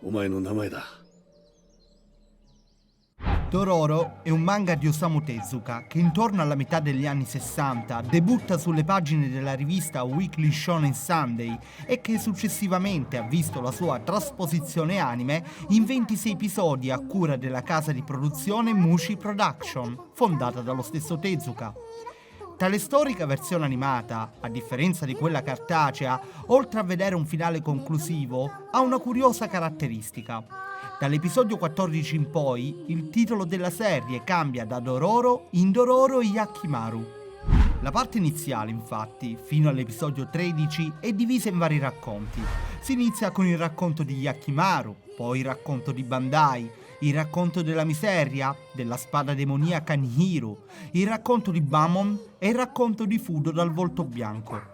お前の名前だ。 Dororo è un manga di Osamu Tezuka che intorno alla metà degli anni 60 debutta sulle pagine della rivista Weekly Shonen Sunday e che successivamente ha visto la sua trasposizione anime in 26 episodi a cura della casa di produzione Mushi Production, fondata dallo stesso Tezuka. Tale storica versione animata, a differenza di quella cartacea, oltre a vedere un finale conclusivo, ha una curiosa caratteristica. Dall'episodio 14 in poi, il titolo della serie cambia da Dororo in Dororo e Yakimaru. La parte iniziale, infatti, fino all'episodio 13, è divisa in vari racconti. Si inizia con il racconto di Yakimaru, poi il racconto di Bandai, il racconto della miseria, della spada demoniaca Nihiro, il racconto di Bamon e il racconto di Fudo dal volto bianco.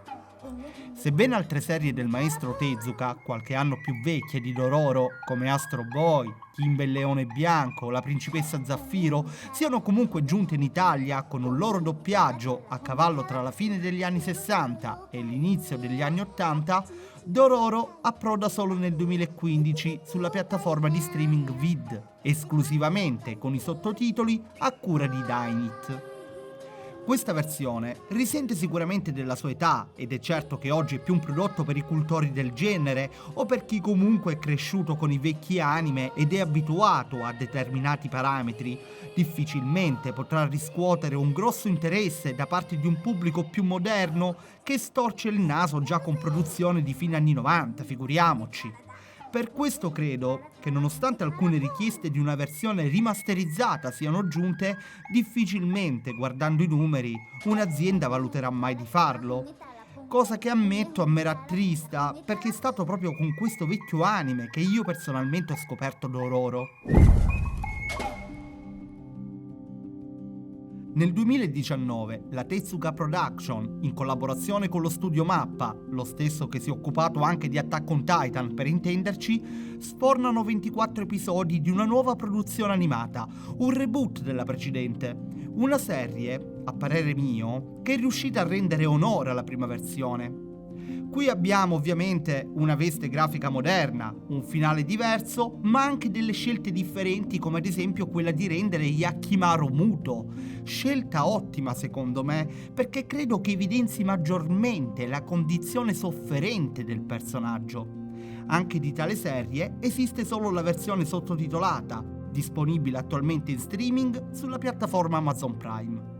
Sebbene altre serie del maestro Tezuka, qualche anno più vecchie di Dororo, come Astro Boy, Kimba il leone bianco, la principessa Zaffiro, siano comunque giunte in Italia con un loro doppiaggio a cavallo tra la fine degli anni 60 e l'inizio degli anni 80, Dororo approda solo nel 2015 sulla piattaforma di streaming Vid, esclusivamente con i sottotitoli a cura di Dynit. Questa versione risente sicuramente della sua età ed è certo che oggi è più un prodotto per i cultori del genere o per chi comunque è cresciuto con i vecchi anime ed è abituato a determinati parametri. Difficilmente potrà riscuotere un grosso interesse da parte di un pubblico più moderno che storce il naso già con produzioni di fine anni 90, figuriamoci. Per questo credo che nonostante alcune richieste di una versione rimasterizzata siano giunte, difficilmente, guardando i numeri, un'azienda valuterà mai di farlo. Cosa che ammetto a me rattrista, perché è stato proprio con questo vecchio anime che io personalmente ho scoperto Dororo. Nel 2019 la Tezuka Production, in collaborazione con lo studio Mappa, lo stesso che si è occupato anche di Attack on Titan per intenderci, sfornano 24 episodi di una nuova produzione animata, un reboot della precedente. Una serie, a parere mio, che è riuscita a rendere onore alla prima versione. Qui abbiamo ovviamente una veste grafica moderna, un finale diverso, ma anche delle scelte differenti come ad esempio quella di rendere Yakimaru muto. Scelta ottima secondo me, perché credo che evidenzi maggiormente la condizione sofferente del personaggio. Anche di tale serie esiste solo la versione sottotitolata, disponibile attualmente in streaming sulla piattaforma Amazon Prime.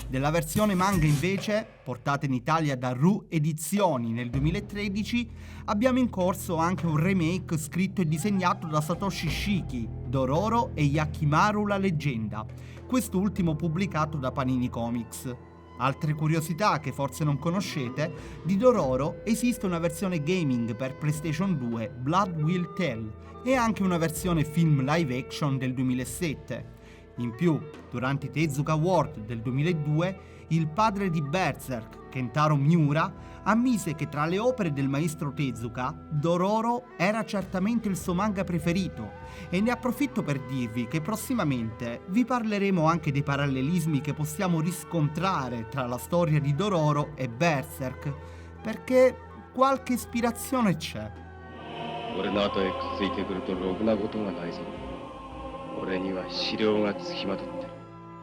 Della versione manga invece, portata in Italia da Ru Edizioni nel 2013, abbiamo in corso anche un remake scritto e disegnato da Satoshi Shiki, Dororo e Yakimaru la leggenda, quest'ultimo pubblicato da Panini Comics. Altre curiosità che forse non conoscete, di Dororo esiste una versione gaming per PlayStation 2, Blood Will Tell, e anche una versione film live action del 2007. In più, durante i Tezuka Award del 2002, il padre di Berserk, Kentaro Miura, ammise che tra le opere del maestro Tezuka, Dororo era certamente il suo manga preferito, e ne approfitto per dirvi che prossimamente vi parleremo anche dei parallelismi che possiamo riscontrare tra la storia di Dororo e Berserk, perché qualche ispirazione c'è. 俺の後へくっついてくるとろくなことがないぞ。俺には資料がつきまとってる。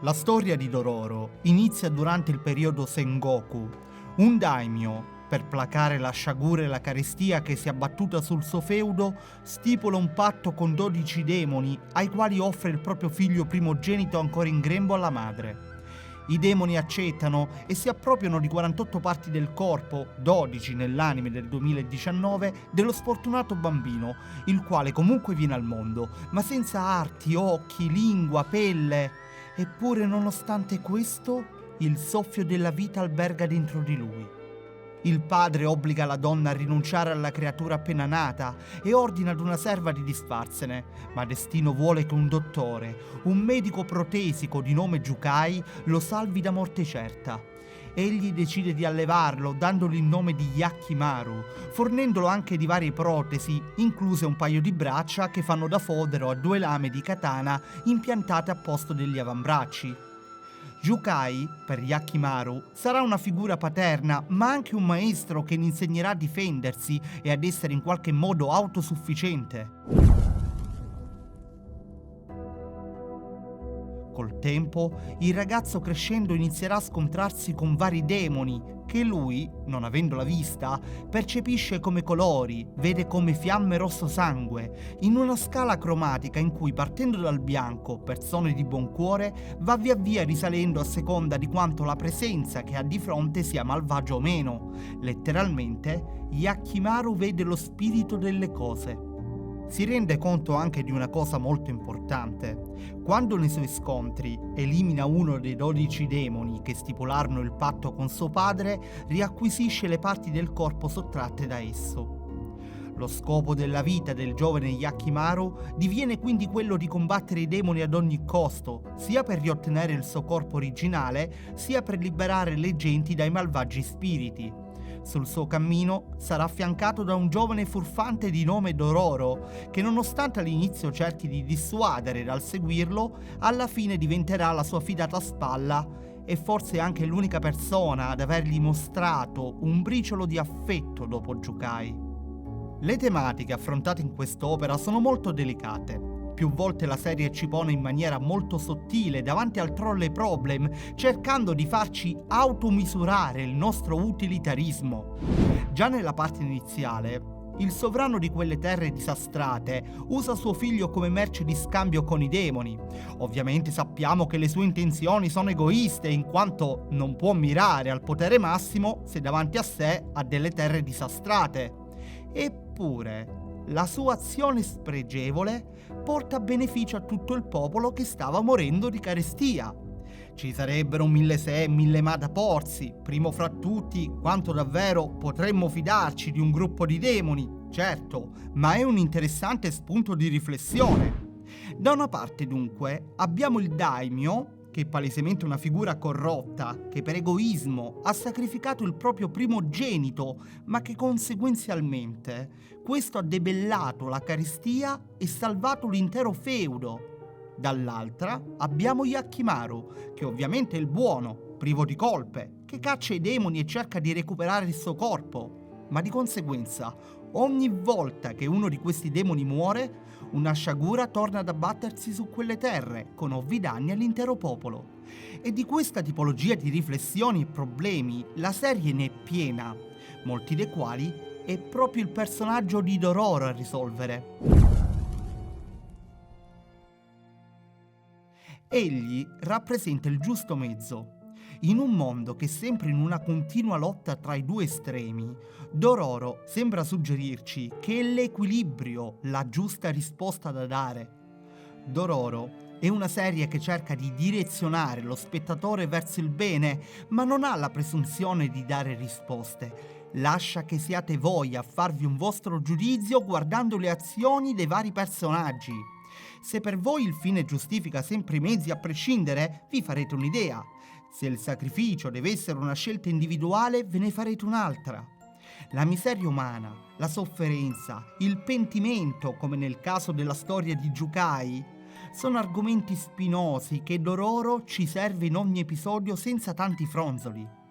La storia di Dororo inizia durante il periodo Sengoku. Un daimyo, per placare la sciagura e la carestia che si è abbattuta sul suo feudo, stipula un patto con 12 demoni ai quali offre il proprio figlio primogenito ancora in grembo alla madre. I demoni accettano e si appropriano di 48 parti del corpo, 12 nell'anime del 2019, dello sfortunato bambino, il quale comunque viene al mondo, ma senza arti, occhi, lingua, pelle. Eppure, nonostante questo, il soffio della vita alberga dentro di lui. Il padre obbliga la donna a rinunciare alla creatura appena nata e ordina ad una serva di disfarsene, ma destino vuole che un dottore, un medico protesico di nome Jukai, lo salvi da morte certa. Egli decide di allevarlo dandogli il nome di Yakimaru, fornendolo anche di varie protesi, incluse un paio di braccia che fanno da fodero a 2 lame di katana impiantate a posto degli avambracci. Jukai, per Yakimaru, sarà una figura paterna, ma anche un maestro che gli insegnerà a difendersi e ad essere in qualche modo autosufficiente. Col tempo, il ragazzo crescendo inizierà a scontrarsi con vari demoni che lui, non avendo la vista, percepisce come colori, vede come fiamme rosso sangue, in una scala cromatica in cui partendo dal bianco, persone di buon cuore, va via via risalendo a seconda di quanto la presenza che ha di fronte sia malvagia o meno. Letteralmente, Yakimaru vede lo spirito delle cose. Si rende conto anche di una cosa molto importante. Quando nei suoi scontri elimina uno dei 12 demoni che stipularono il patto con suo padre, riacquisisce le parti del corpo sottratte da esso. Lo scopo della vita del giovane Yakimaru diviene quindi quello di combattere i demoni ad ogni costo, sia per riottenere il suo corpo originale, sia per liberare le genti dai malvagi spiriti. Sul suo cammino sarà affiancato da un giovane furfante di nome Dororo, che nonostante all'inizio cerchi di dissuadere dal seguirlo, alla fine diventerà la sua fidata spalla e forse anche l'unica persona ad avergli mostrato un briciolo di affetto dopo Jukai. Le tematiche affrontate in quest'opera sono molto delicate. Più volte la serie ci pone in maniera molto sottile davanti al trolley problem, cercando di farci automisurare il nostro utilitarismo. Già nella parte iniziale, il sovrano di quelle terre disastrate usa suo figlio come merce di scambio con i demoni. Ovviamente sappiamo che le sue intenzioni sono egoiste, in quanto non può mirare al potere massimo se davanti a sé ha delle terre disastrate. Eppure, la sua azione spregevole porta beneficio a tutto il popolo che stava morendo di carestia. Ci sarebbero mille se e mille ma da porsi, primo fra tutti quanto davvero potremmo fidarci di un gruppo di demoni, certo, ma è un interessante spunto di riflessione. Da una parte dunque abbiamo il daimyo, che è palesemente una figura corrotta, che per egoismo ha sacrificato il proprio primogenito, ma che conseguenzialmente questo ha debellato la carestia e salvato l'intero feudo. Dall'altra abbiamo Yakimaru, che ovviamente è il buono, privo di colpe, che caccia i demoni e cerca di recuperare il suo corpo, ma di conseguenza ogni volta che uno di questi demoni muore, una sciagura torna ad abbattersi su quelle terre, con ovvi danni all'intero popolo. E di questa tipologia di riflessioni e problemi la serie ne è piena, molti dei quali è proprio il personaggio di Dororo a risolvere. Egli rappresenta il giusto mezzo. In un mondo che è sempre in una continua lotta tra i due estremi, Dororo sembra suggerirci che è l'equilibrio la giusta risposta da dare. Dororo è una serie che cerca di direzionare lo spettatore verso il bene, ma non ha la presunzione di dare risposte. Lascia che siate voi a farvi un vostro giudizio guardando le azioni dei vari personaggi. Se per voi il fine giustifica sempre i mezzi a prescindere, vi farete un'idea. Se il sacrificio deve essere una scelta individuale, ve ne farete un'altra. La miseria umana, la sofferenza, il pentimento, come nel caso della storia di Jukai, sono argomenti spinosi che Dororo ci serve in ogni episodio senza tanti fronzoli.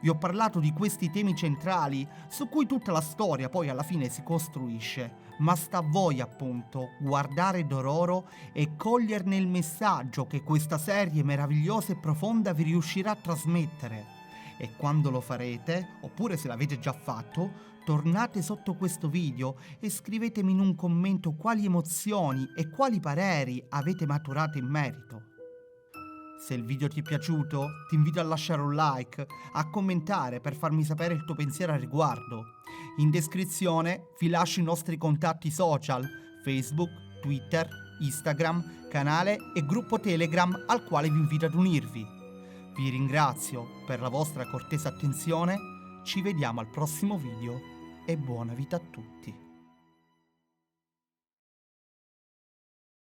Vi ho parlato di questi temi centrali su cui tutta la storia poi alla fine si costruisce, ma sta a voi appunto guardare Dororo e coglierne il messaggio che questa serie meravigliosa e profonda vi riuscirà a trasmettere. E quando lo farete, oppure se l'avete già fatto, tornate sotto questo video e scrivetemi in un commento quali emozioni e quali pareri avete maturato in merito. Se il video ti è piaciuto, ti invito a lasciare un like, a commentare per farmi sapere il tuo pensiero al riguardo. In descrizione vi lascio i nostri contatti social, Facebook, Twitter, Instagram, canale e gruppo Telegram al quale vi invito ad unirvi. Vi ringrazio per la vostra cortese attenzione, ci vediamo al prossimo video e buona vita a tutti.